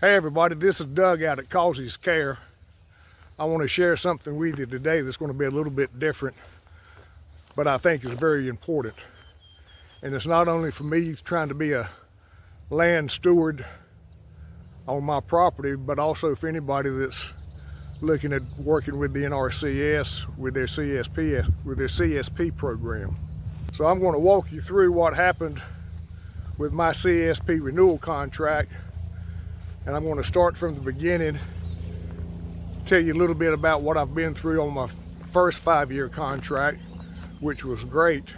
Hey everybody, this is Doug out at Causey's Care. I want to share something with you today that's going to be a little bit different, but I think is very important. And it's not only for me trying to be a land steward on my property, but also for anybody that's looking at working with the NRCS with their CSP program. So I'm going to walk you through what happened with my CSP renewal contract. And I'm going to start from the beginning, tell you a little bit about what I've been through on my first 5-year contract, which was great,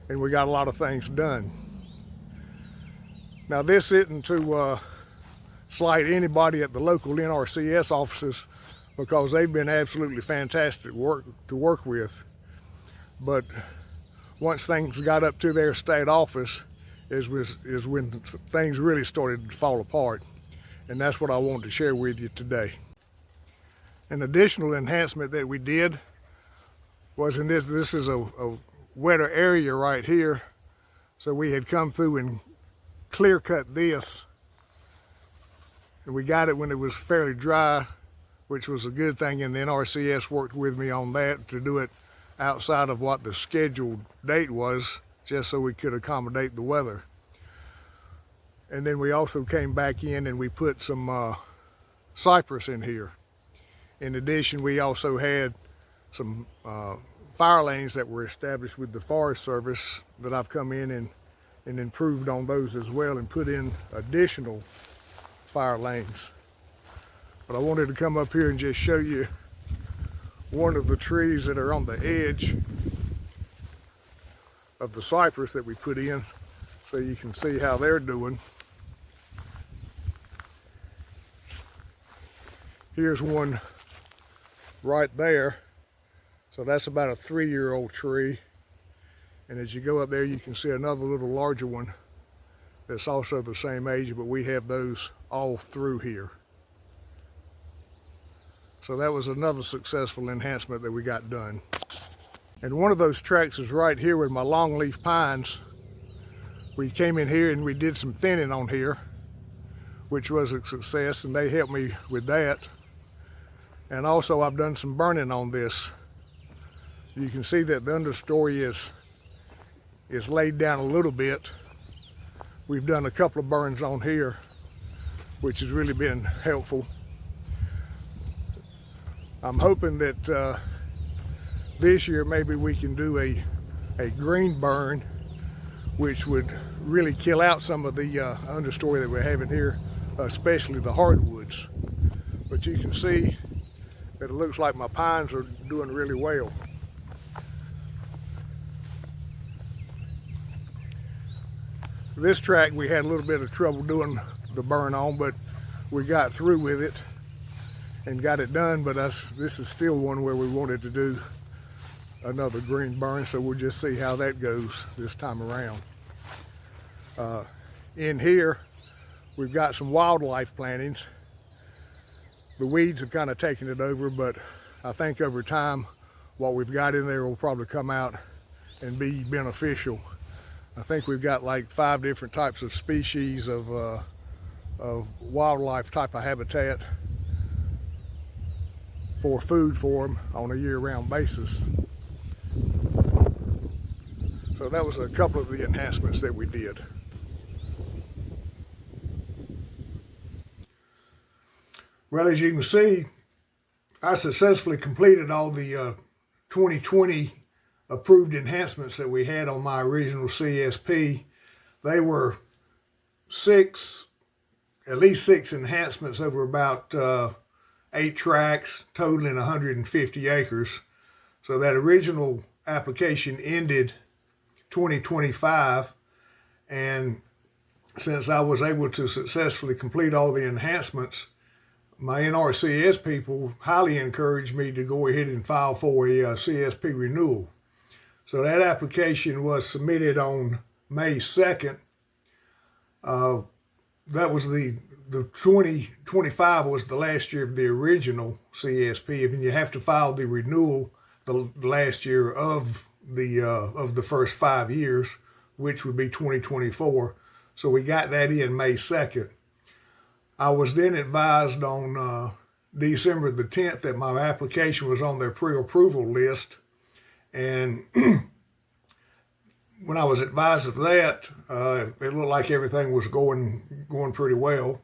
and we got a lot of things done. Now this isn't to slight anybody at the local NRCS offices, because they've been absolutely fantastic to work with. But once things got up to their state office is when things really started to fall apart. And that's what I wanted to share with you today. An additional enhancement that we did was in this is a wetter area right here. So we had come through and clear cut this. And we got it when it was fairly dry, which was a good thing, and the NRCS worked with me on that to do it outside of what the scheduled date was, just so we could accommodate the weather. And then we also came back in and we put some cypress in here. In addition, we also had some fire lanes that were established with the Forest Service that I've come in and improved on those as well, and put in additional fire lanes. But I wanted to come up here and just show you one of the trees that are on the edge of the cypress that we put in, so you can see how they're doing. Here's one right there. So that's about a 3-year-old tree. And as you go up there, you can see another little larger one that's also the same age, but we have those all through here. So that was another successful enhancement that we got done. And one of those tracks is right here with my longleaf pines. We came in here and we did some thinning on here, which was a success, and they helped me with that. And also I've done some burning on this. You can see that the understory is laid down a little bit. We've done a couple of burns on here, which has really been helpful. I'm hoping that this year maybe we can do a green burn, which would really kill out some of the understory that we're having here, especially the hardwoods. But you can see that it looks like my pines are doing really well. This track we had a little bit of trouble doing the burn on, but we got through with it and got it done. But this is still one where we wanted to do another green burn, so we'll just see how that goes this time around. In here we've got some wildlife plantings. The weeds have kind of taken it over, but I think over time what we've got in there will probably come out and be beneficial. I think we've got like 5 different types of species of wildlife type of habitat for food for them on a year-round basis. So that was a couple of the enhancements that we did. Well, as you can see, I successfully completed all the 2020 approved enhancements that we had on my original CSP. They were at least six enhancements over about 8 tracks, totaling 150 acres. So that original application ended 2025, and since I was able to successfully complete all the enhancements, my NRCS people highly encouraged me to go ahead and file for a CSP renewal. So that application was submitted on May 2nd. That was the 2025 was the last year of the original CSP, and you have to file the renewal the last year of the first 5 years, which would be 2024. So we got that in May 2nd. I was then advised on December the 10th that my application was on their pre-approval list, and when I was advised of that, it looked like everything was going pretty well.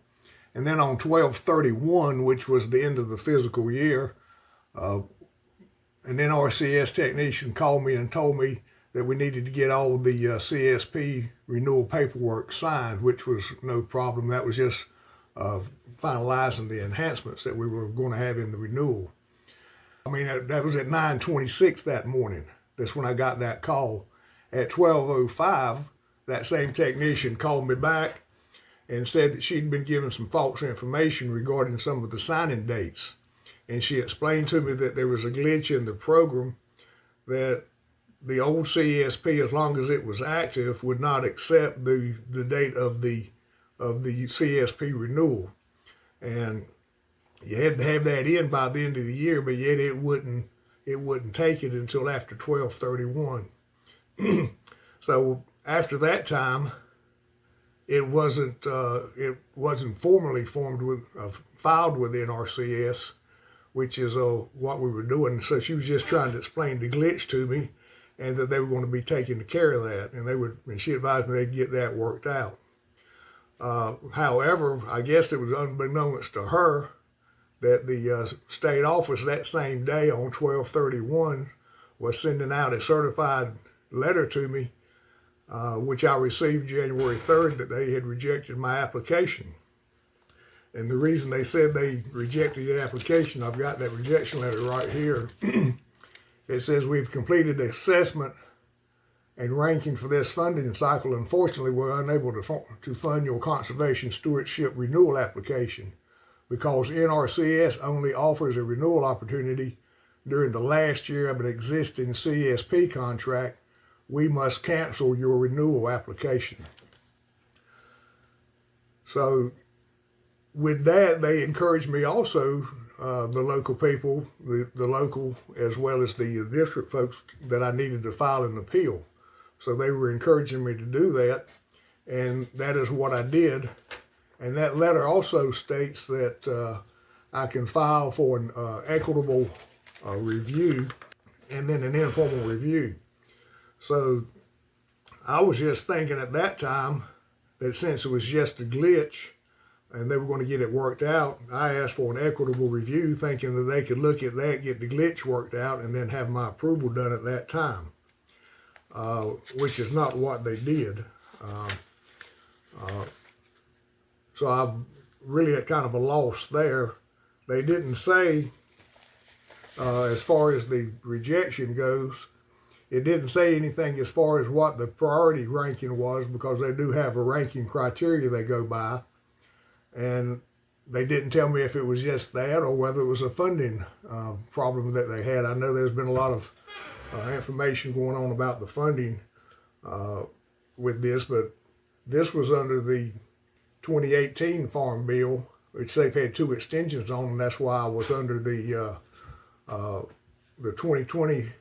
And then on 12/31, which was the end of the fiscal year, an NRCS technician called me and told me that we needed to get all the CSP renewal paperwork signed, which was no problem. That was just finalizing the enhancements that we were going to have in the renewal. I mean, that was at 9:26 that morning. That's when I got that call. At 12:05, that same technician called me back and said that she'd been given some false information regarding some of the signing dates. And she explained to me that there was a glitch in the program, that the old CSP, as long as it was active, would not accept the date of the CSP renewal. And you had to have that in by the end of the year, but yet it wouldn't take it until after 12/31. So after that time, it wasn't formally filed with NRCS, which is what we were doing. So she was just trying to explain the glitch to me, and that they were going to be taking care of that, and she advised me they'd get that worked out. However, I guess it was unbeknownst to her that the state office that same day on 12/31 was sending out a certified letter to me, which I received January 3rd, that they had rejected my application. And the reason they said they rejected the application, I've got that rejection letter right here. It says, "We've completed the assessment and ranking for this funding cycle. Unfortunately, we're unable to fund your Conservation Stewardship Renewal application because NRCS only offers a renewal opportunity during the last year of an existing CSP contract. We must cancel your renewal application." So with that, they encouraged me also, the local people, the local as well as the district folks, that I needed to file an appeal. So they were encouraging me to do that, and that is what I did. And that letter also states that I can file for an equitable review and then an informal review. So I was just thinking at that time that since it was just a glitch and they were going to get it worked out, I asked for an equitable review thinking that they could look at that, get the glitch worked out, and then have my approval done at that time, which is not what they did. So I'm really at kind of a loss there. They didn't say, as far as the rejection goes, it didn't say anything as far as what the priority ranking was, because they do have a ranking criteria they go by. And they didn't tell me if it was just that or whether it was a funding problem that they had. I know there's been a lot of information going on about the funding with this, but this was under the 2018 Farm Bill, which they've had 2 extensions on, and that's why I was under the 2020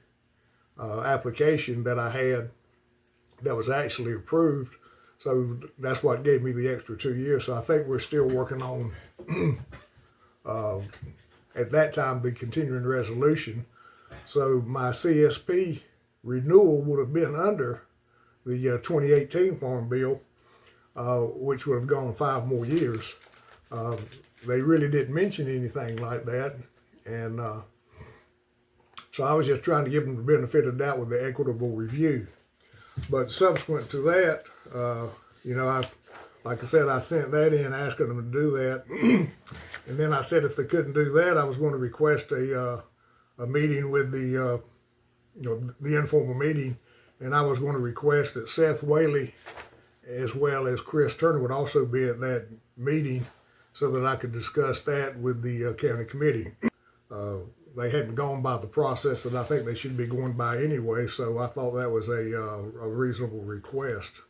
application that I had that was actually approved. So that's what gave me the extra 2 years. So I think we're still working on, at that time, the continuing resolution. So my CSP renewal would have been under the 2018 Farm Bill, which would have gone 5 more years. They really didn't mention anything like that. And so I was just trying to give them the benefit of the doubt with the equitable review. But subsequent to that, like I said, I sent that in asking them to do that. And then I said if they couldn't do that, I was going to request a meeting with the informal meeting. And I was going to request that Seth Whaley as well as Chris Turner would also be at that meeting so that I could discuss that with the county committee. They hadn't gone by the process that I think they should be going by anyway, so I thought that was a reasonable request.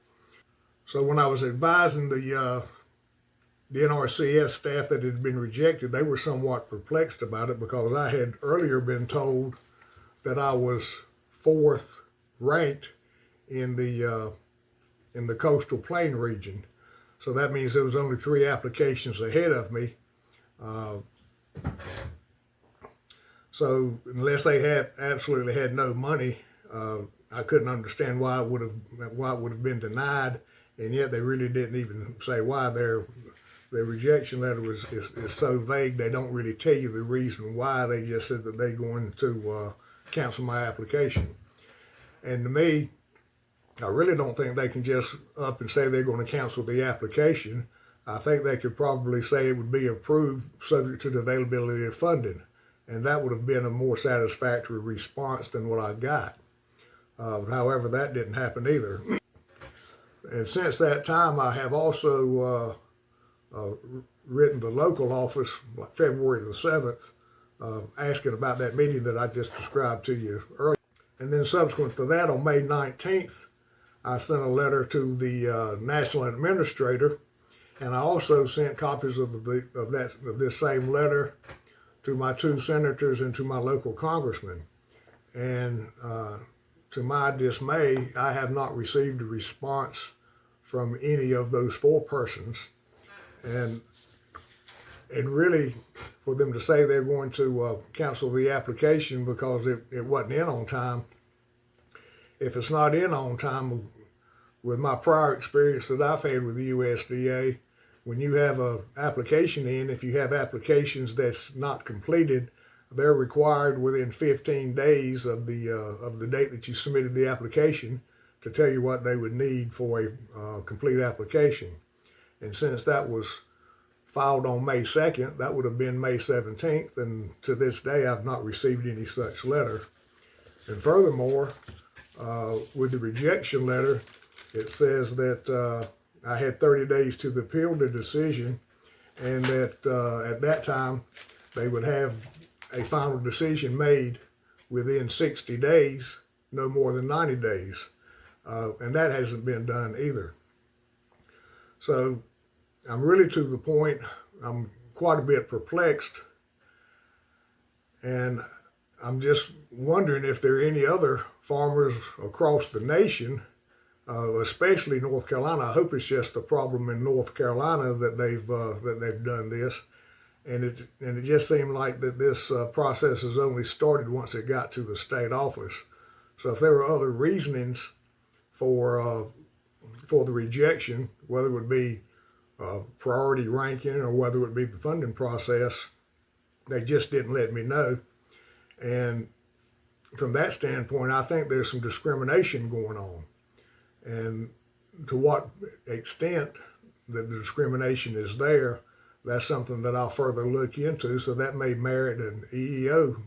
So when I was advising the NRCS staff that it had been rejected, they were somewhat perplexed about it because I had earlier been told that I was 4th ranked in the coastal plain region. So that means there was only 3 applications ahead of me. So unless they had absolutely had no money, I couldn't understand why it would have been denied, and yet they really didn't even say why. Their rejection letter is so vague. They don't really tell you the reason why. They just said that they're going to cancel my application. And to me, I really don't think they can just up and say they're going to cancel the application. I think they could probably say it would be approved subject to the availability of funding. And that would have been a more satisfactory response than what I got. However, that didn't happen either. And since that time, I have also written the local office, like February the 7th, asking about that meeting that I just described to you earlier. And then subsequent to that, on May 19th, I sent a letter to the National Administrator, and I also sent copies of this same letter to my 2 senators and to my local congressman. And to my dismay, I have not received a response from any of those 4 persons. And really, for them to say they're going to cancel the application because it wasn't in on time, if it's not in on time, with my prior experience that I've had with the USDA, when you have an application in, if you have applications that's not completed, they're required within 15 days of the date that you submitted the application to tell you what they would need for a complete application. And since that was filed on May 2nd, that would have been May 17th, and to this day I've not received any such letter. And furthermore, with the rejection letter, it says that I had 30 days to appeal the decision, and that at that time they would have a final decision made within 60 days, no more than 90 days. And that hasn't been done either. So I'm really to the point, I'm quite a bit perplexed, and I'm just wondering if there are any other farmers across the nation, especially North Carolina. I hope it's just a problem in North Carolina that they've done this, and it just seemed like that this process has only started once it got to the state office. So if there were other reasonings for the rejection, whether it would be priority ranking or whether it would be the funding process, they just didn't let me know. And from that standpoint, I think there's some discrimination going on. And to what extent that the discrimination is there, that's something that I'll further look into. So that may merit an EEO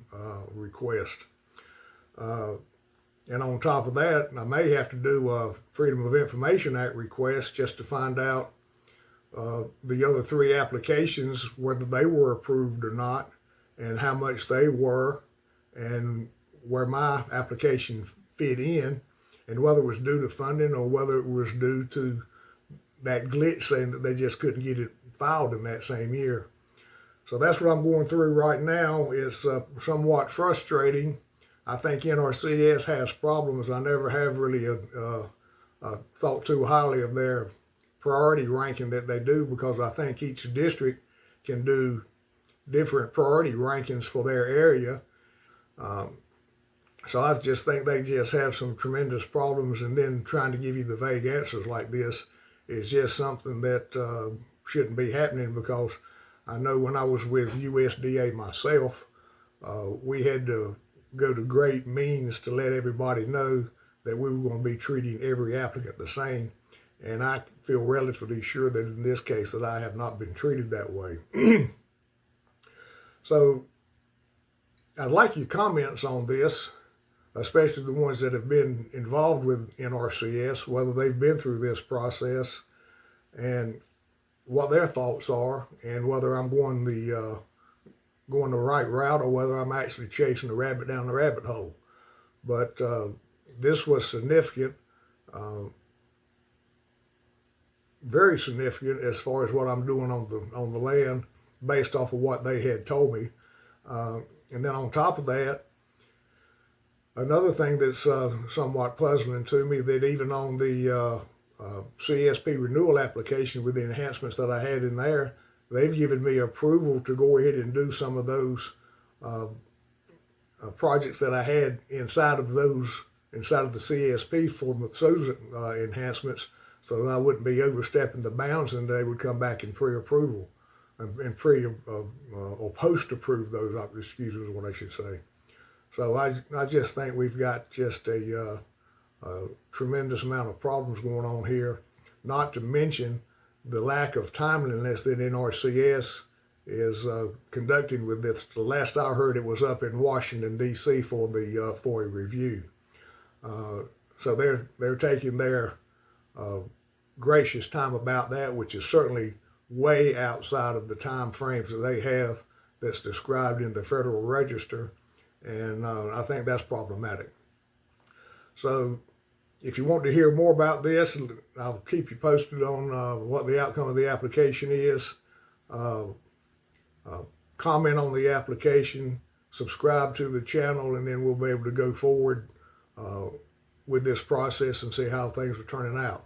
request. And on top of that, I may have to do a Freedom of Information Act request just to find out the other 3 applications, whether they were approved or not, and how much they were, and where my application fit in, and whether it was due to funding or whether it was due to that glitch saying that they just couldn't get it filed in that same year. So that's what I'm going through right now. It's somewhat frustrating. I think NRCS has problems. I never have really thought too highly of their priority ranking that they do, because I think each district can do different priority rankings for their area. So I just think they just have some tremendous problems, and then trying to give you the vague answers like this is just something that shouldn't be happening, because I know when I was with USDA myself, we had to go to great means to let everybody know that we were going to be treating every applicant the same. And I feel relatively sure that in this case that I have not been treated that way. So I'd like your comments on this, especially the ones that have been involved with NRCS, whether they've been through this process and what their thoughts are, and whether I'm going the right route or whether I'm actually chasing the rabbit down the rabbit hole. But this was significant, very significant as far as what I'm doing on the land based off of what they had told me. And then on top of that, another thing that's somewhat puzzling to me, that even on the CSP renewal application with the enhancements that I had in there, they've given me approval to go ahead and do some of those projects that I had inside of the CSP for those enhancements, so that I wouldn't be overstepping the bounds and they would come back in pre-approval and or post-approve those, excuse me, is what I should say. So I just think we've got just a tremendous amount of problems going on here, not to mention the lack of timeliness that NRCS is conducting with this. The last I heard, it was up in Washington, D.C. for a review. So they're taking their gracious time about that, which is certainly way outside of the time frames that they have that's described in the Federal Register, and I think that's problematic. So if you want to hear more about this, I'll keep you posted on what the outcome of the application is. Comment on the application, subscribe to the channel, and then we'll be able to go forward with this process and see how things are turning out.